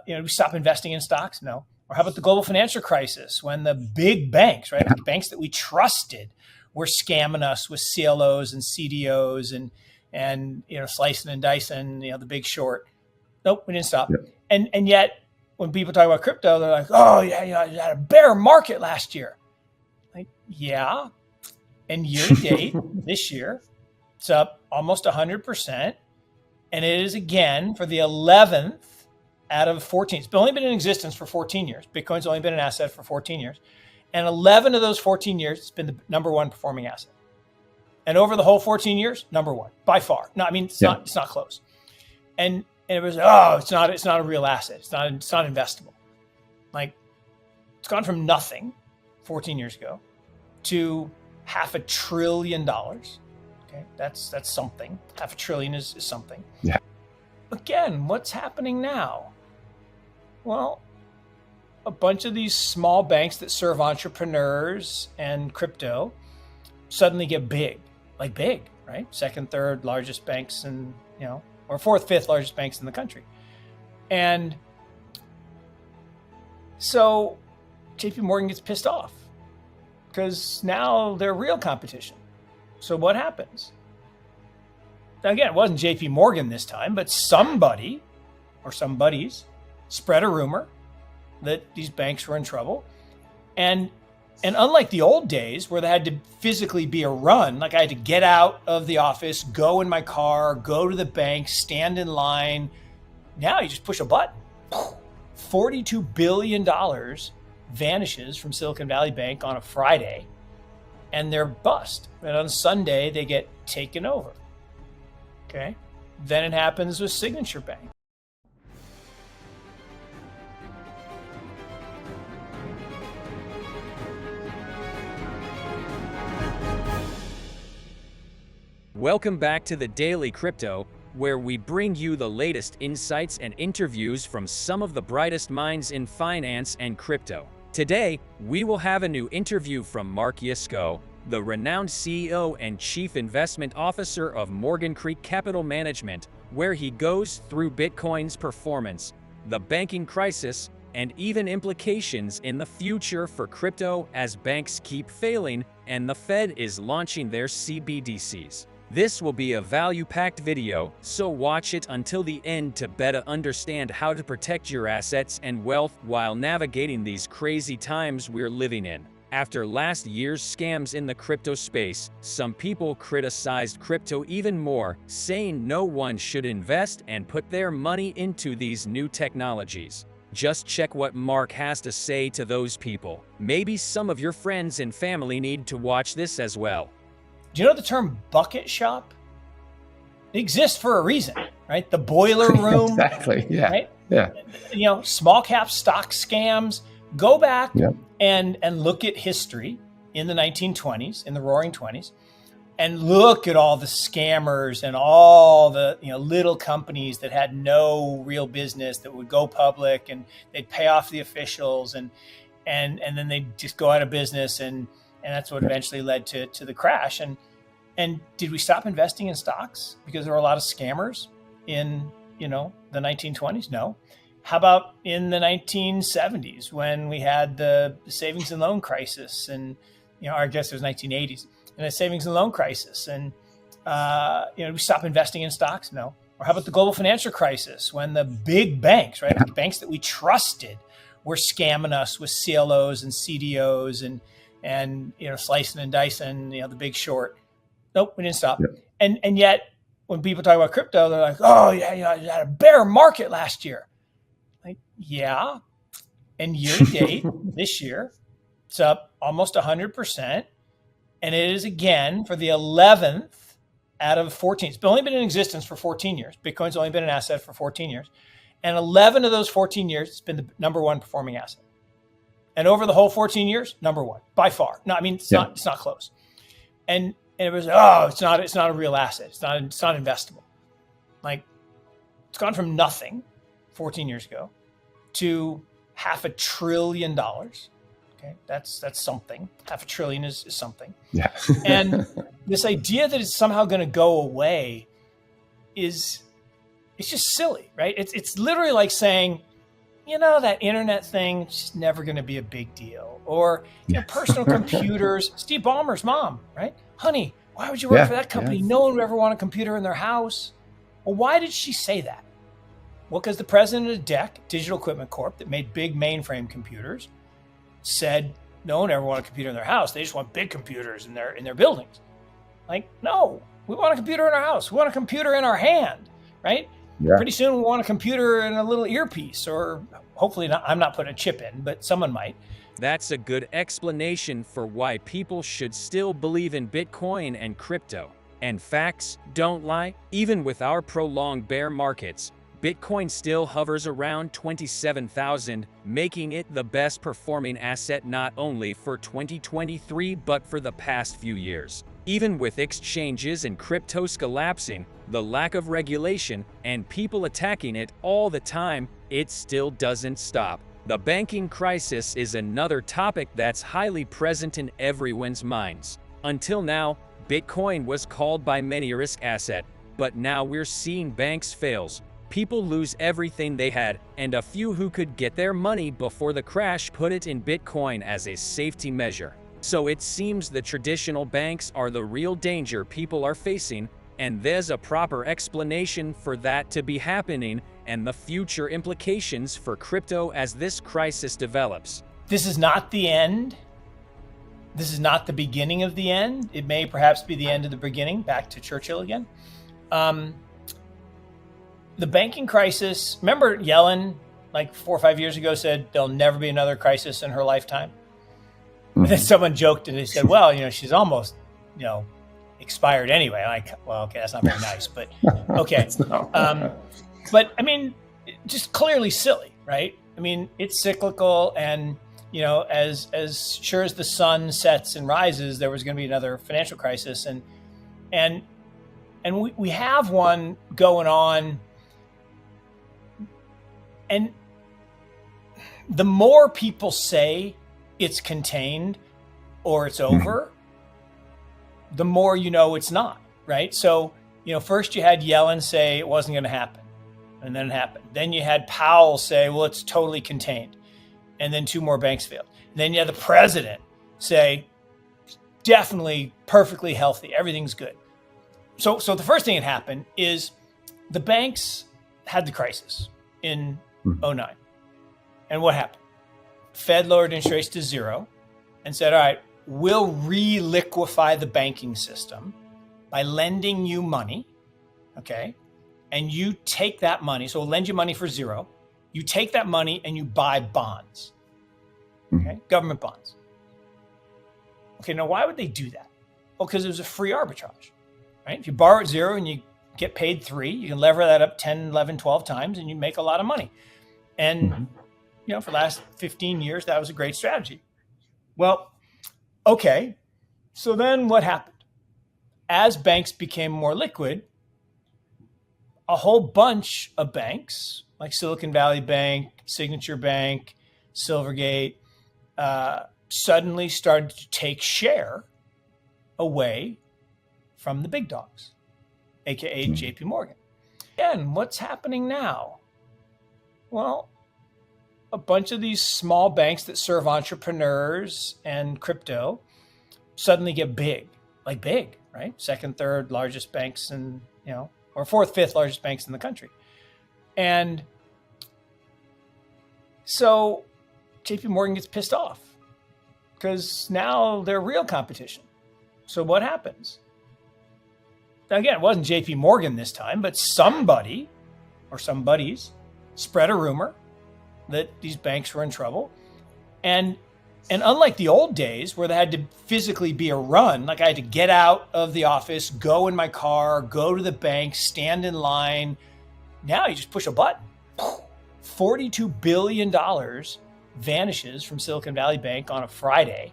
we stop investing in stocks? No. Or how about the global financial crisis when the big banks, right, the banks that we trusted were scamming us with CLOs and CDOs and slicing and dicing, the big short. Nope, we didn't stop. Yep. And yet when people talk about crypto, they're like, oh yeah, I had a bear market last year. Like, yeah. And year to date, this year, it's up almost 100%. And it is again for the 11th out of 14. It's only been in existence for 14 years. Bitcoin's only been an asset for 14 years. And 11 of those 14 years, it's been the number one performing asset. And over the whole 14 years, number one by far. No, I mean, it's not close. And it was, it's not a real asset. It's not investable. Like, it's gone from nothing 14 years ago to $500 billion. Okay, that's something. $500 billion is something. Yeah. Again, what's happening now? Well, a bunch of these small banks that serve entrepreneurs and crypto suddenly get big, right? Second, third largest banks or fourth, fifth largest banks in the country. And so JP Morgan gets pissed off because now they're real competition. So what happens? Now, again, it wasn't JP Morgan this time, but somebody or some buddies spread a rumor that these banks were in trouble. And unlike the old days where they had to physically be a run, like I had to get out of the office, go in my car, go to the bank, stand in line. Now you just push a button. $42 billion vanishes from Silicon Valley Bank on a Friday and they're bust. And on Sunday, they get taken over. Okay. Then it happens with Signature Bank. Welcome back to the Daily Crypto, where we bring you the latest insights and interviews from some of the brightest minds in finance and crypto. Today, we will have a new interview from Mark Yusko, the renowned CEO and Chief Investment Officer of Morgan Creek Capital Management, where he goes through Bitcoin's performance, the banking crisis, and even implications in the future for crypto as banks keep failing and the Fed is launching their CBDCs. This will be a value-packed video, so watch it until the end to better understand how to protect your assets and wealth while navigating these crazy times we're living in. After last year's scams in the crypto space, some people criticized crypto even more, saying no one should invest and put their money into these new technologies. Just check what Mark has to say to those people. Maybe some of your friends and family need to watch this as well. Do you know the term bucket shop? It exists for a reason, right? The boiler room. Exactly. Yeah. Right? Yeah. Small cap stock scams. Go back and look at history in the 1920s, in the roaring 20s, and look at all the scammers and all the little companies that had no real business that would go public and they'd pay off the officials and then they'd just go out of business and that's what eventually led to the crash. And did we stop investing in stocks because there were a lot of scammers in the 1920s? No. How about in the 1970s when we had the savings and loan crisis and I guess it was 1980s and a savings and loan crisis and we stop investing in stocks? No. Or how about the global financial crisis when the big banks, right, the banks that we trusted were scamming us with CLOs and CDOs and slicing and dicing, the big short. Nope, we didn't stop. Yep. And yet when people talk about crypto, they're like, oh yeah, I had a bear market last year. Like, yeah. And year to date, this year, it's up almost 100%. And it is again for the 11th out of 14. It's only been in existence for 14 years. Bitcoin's only been an asset for 14 years. And 11 of those 14 years, it's been the number one performing asset. And over the whole 14 years, number one by far. No, I mean, it's not close. And it was, it's not a real asset. It's not investable. Like, it's gone from nothing 14 years ago to $500 billion. Okay. That's something. $500 billion is something. Yeah. And this idea that it's somehow going to go away it's just silly, right? It's literally like saying, that internet thing, it's just never going to be a big deal. Or personal computers. Steve Ballmer's mom, right? Honey, why would you work for that company? No one would ever want a computer in their house. Well, why did she say that? Well, because the president of DEC, Digital Equipment Corp, that made big mainframe computers, said no one ever want a computer in their house. They just want big computers in their buildings. Like, no, we want a computer in our house. We want a computer in our hand, right? Yeah. Pretty soon we want a computer in a little earpiece, or hopefully not. I'm not putting a chip in, but someone might. That's a good explanation for why people should still believe in Bitcoin and crypto. And facts don't lie. Even with our prolonged bear markets, Bitcoin still hovers around 27,000, making it the best performing asset not only for 2023 but for the past few years. Even with exchanges and cryptos collapsing, the lack of regulation, and people attacking it all the time, it still doesn't stop. The banking crisis is another topic that's highly present in everyone's minds. Until now, Bitcoin was called by many a risk asset, but now we're seeing banks fails. People lose everything they had, and a few who could get their money before the crash put it in Bitcoin as a safety measure. So it seems the traditional banks are the real danger people are facing, and there's a proper explanation for that to be happening and the future implications for crypto as this crisis develops. This is not the end. This is not the beginning of the end. It may perhaps be the end of the beginning, back to Churchill again. The banking crisis, remember Yellen, like 4 or 5 years ago, said there'll never be another crisis in her lifetime? And then someone joked and they said, well, she's almost, expired anyway. Like, well, okay, that's not very nice, but okay. But I mean, just clearly silly, right? I mean, it's cyclical, and as sure as the sun sets and rises, there was going to be another financial crisis, and we have one going on. And the more people say it's contained or it's over, the more it's not, right? So, first you had Yellen say it wasn't going to happen, and then it happened. Then you had Powell say, well, it's totally contained, and then 2 more banks failed. And then you had the president say, definitely perfectly healthy, everything's good. So the first thing that happened is the banks had the crisis in 2009. And what happened? Fed lowered interest rates to 0 and said, all right, we'll re-liquefy the banking system by lending you money, okay? And you take that money, so we'll lend you money for 0. You take that money and you buy bonds, okay? Government bonds. Okay, now why would they do that? Well, because it was a free arbitrage, right? If you borrow at 0 and you get paid 3, you can lever that up 10, 11, 12 times and you make a lot of money. And, for the last 15 years, that was a great strategy. Well, okay. So then what happened? As banks became more liquid, a whole bunch of banks like Silicon Valley Bank, Signature Bank, Silvergate, suddenly started to take share away from the big dogs, aka JP Morgan. And what's happening now? Well, a bunch of these small banks that serve entrepreneurs and crypto suddenly get big, right? 2nd, 3rd largest banks or 4th, 5th largest banks in the country. And so JP Morgan gets pissed off because now they're real competition. So what happens? Now, again, it wasn't JP Morgan this time, but somebody or some buddies spread a rumor that these banks were in trouble. And unlike the old days where there had to physically be a run, like I had to get out of the office, go in my car, go to the bank, stand in line. Now you just push a button. $42 billion vanishes from Silicon Valley Bank on a Friday,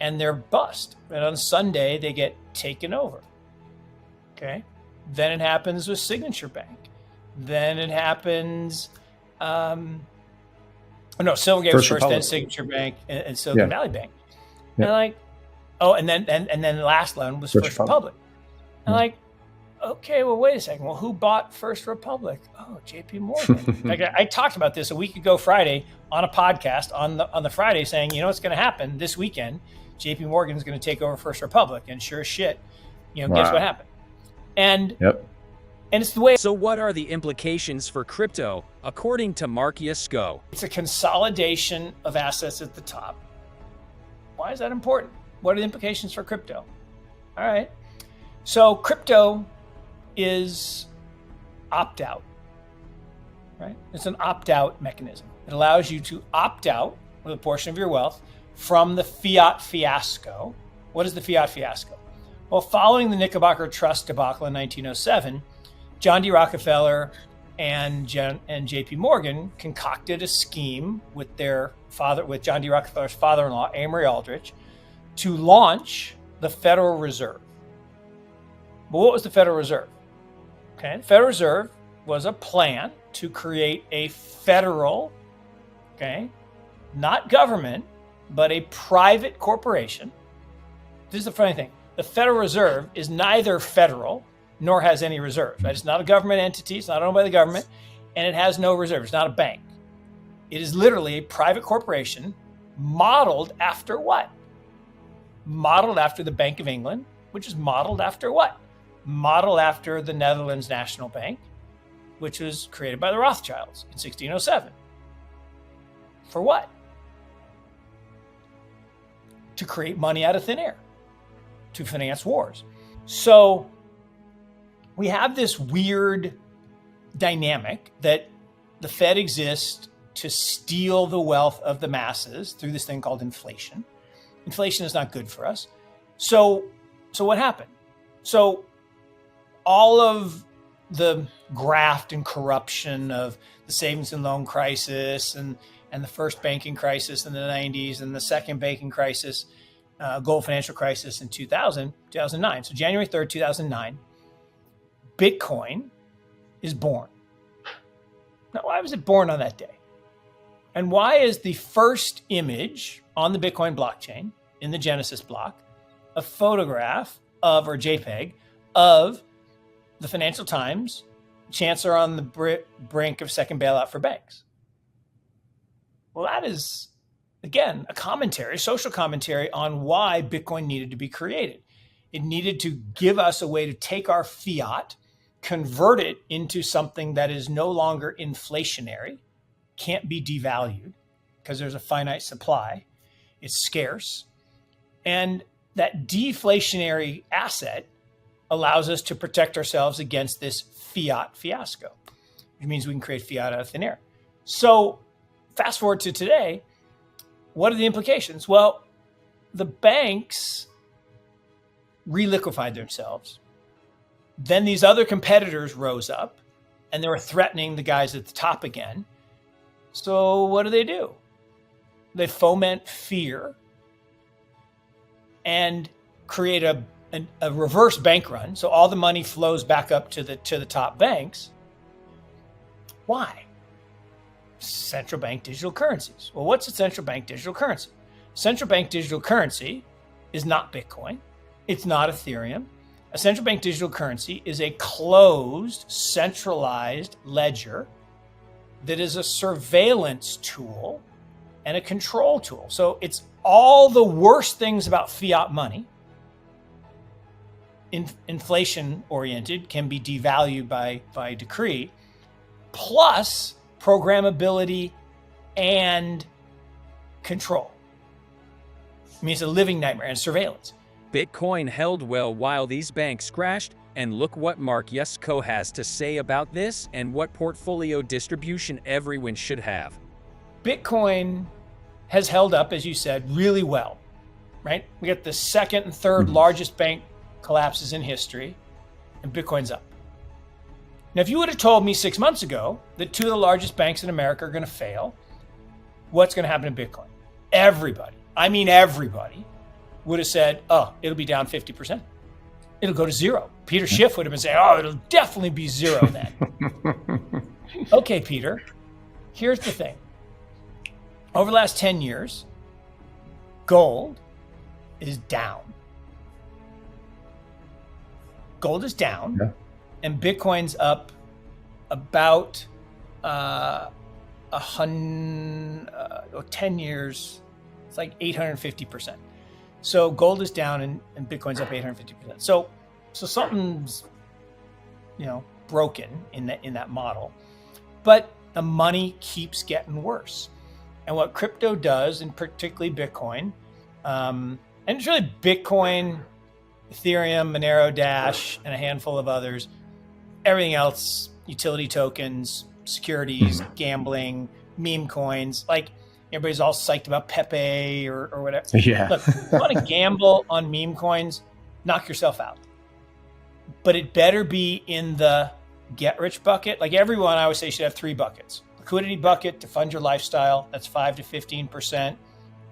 and they're bust. And on Sunday, they get taken over. Okay. Then it happens with Signature Bank. Then it happens, Silvergate was first, then Signature Bank, and Silicon Valley Bank. And and then the last one was First Republic. And okay, well, wait a second. Well, who bought First Republic? Oh, JP Morgan. In fact, I talked about this a week ago Friday on a podcast on the Friday saying, you know what's going to happen this weekend? JP Morgan is going to take over First Republic. And sure as shit, guess what happened? And it's the way. So what are the implications for crypto, according to Mark Yusko? It's a consolidation of assets at the top. Why is that important? What are the implications for crypto? All right. So crypto is opt-out, right? It's an opt-out mechanism. It allows you to opt out with a portion of your wealth from the fiat fiasco. What is the fiat fiasco? Well, following the Knickerbocker Trust debacle in 1907, John D. Rockefeller and JP Morgan concocted a scheme with John D. Rockefeller's father-in-law, Amory Aldrich, to launch the Federal Reserve. But what was the Federal Reserve? Okay, the Federal Reserve was a plan to create a federal, not government, but a private corporation. This is the funny thing. The Federal Reserve is neither federal nor has any reserves. Right? It's not a government entity. It's not owned by the government, and it has no reserves. It's not a bank. It is literally a private corporation modeled after what? Modeled after the Bank of England, which is modeled after what? Modeled after the Netherlands National Bank, which was created by the Rothschilds in 1607. For what? To create money out of thin air, to finance wars. So we have this weird dynamic that the Fed exists to steal the wealth of the masses through this thing called inflation. Inflation is not good for us. So what happened? So all of the graft and corruption of the savings and loan crisis and the first banking crisis in the 90s and the second banking crisis, global financial crisis in 2009. So January 3rd, 2009, Bitcoin is born. Now, why was it born on that day? And why is the first image on the Bitcoin blockchain in the Genesis block a photograph of, or JPEG, of the Financial Times, Chancellor on the brink of second bailout for banks? Well, that is, again, a social commentary on why Bitcoin needed to be created. It needed to give us a way to take our fiat, convert it into something that is no longer inflationary, can't be devalued because there's a finite supply, it's scarce, and that deflationary asset allows us to protect ourselves against this fiat fiasco, which means we can create fiat out of thin air. So fast forward to today, what are the implications? Well, the banks reliquefied themselves. Then these other competitors rose up and they were threatening the guys at the top again. So what do? They foment fear and create a reverse bank run. So all the money flows back up to the top banks. Why? Central bank digital currencies. Well, what's a central bank digital currency? Central bank digital currency is not Bitcoin. It's not Ethereum. A central bank digital currency is a closed, centralized ledger that is a surveillance tool and a control tool. So it's all the worst things about fiat money. Inflation oriented, can be devalued by decree, plus programmability and control. I mean, it's a living nightmare, and surveillance. Bitcoin held well while these banks crashed, and look what Mark Yusko has to say about this and what portfolio distribution everyone should have. Bitcoin has held up, as you said, really well, right? We got the second and third largest bank collapses in history, and Bitcoin's up. Now, if you would have told me 6 months ago that two of the largest banks in America are going to fail, what's going to happen to Bitcoin? Everybody would have said, oh, it'll be down 50%. It'll go to zero. Peter Schiff would have been saying, oh, it'll definitely be zero then. Okay, Peter, here's the thing. Over the last 10 years, gold is down. Gold is down. and Bitcoin's up about 10 years, it's like 850%. So gold is down and Bitcoin's up 850%. So something's, broken in that model, but the money keeps getting worse. And what crypto does, and particularly Bitcoin, and it's really Bitcoin, Ethereum, Monero Dash, and a handful of others, everything else, utility tokens, securities, gambling, meme coins, like everybody's all psyched about Pepe or whatever. Yeah. Look, if you want to gamble on meme coins, knock yourself out. But it better be in the get rich bucket. Like everyone, I always say, should have 3 buckets. Liquidity bucket to fund your lifestyle. That's 5 to 15%.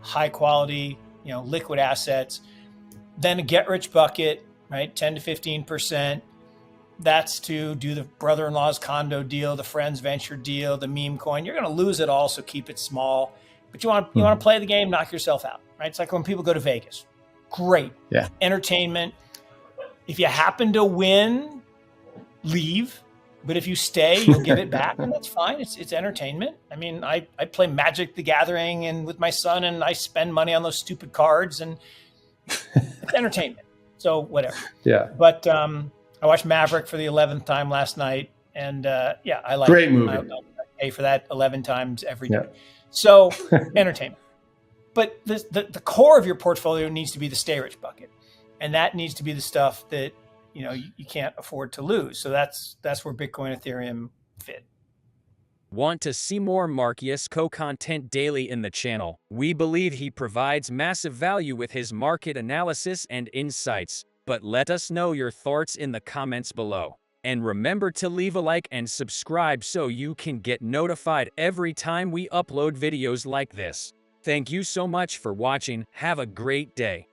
High quality, liquid assets. Then a get rich bucket, right? 10 to 15%. That's to do the brother-in-law's condo deal, the friend's venture deal, the meme coin. You're going to lose it all, so keep it small. But you want to play the game, knock yourself out, right? It's like when people go to Vegas. Great. Yeah. Entertainment. If you happen to win, leave. But if you stay, you'll get it back, and that's fine. It's entertainment. I mean, I play Magic the Gathering and with my son, and I spend money on those stupid cards, and it's entertainment. So whatever. Yeah. But I watched Maverick for the 11th time last night, and I like Great it. movie. I pay for that 11 times every day. So entertainment. But the core of your portfolio needs to be the stay rich bucket, and that needs to be the stuff that you can't afford to lose. So that's where Bitcoin, Ethereum fit. Want to see more Mark Yusko content daily in the channel? We believe he provides massive value with his market analysis and insights. But let us know your thoughts in the comments below. And remember to leave a like and subscribe so you can get notified every time we upload videos like this. Thank you so much for watching. Have a great day.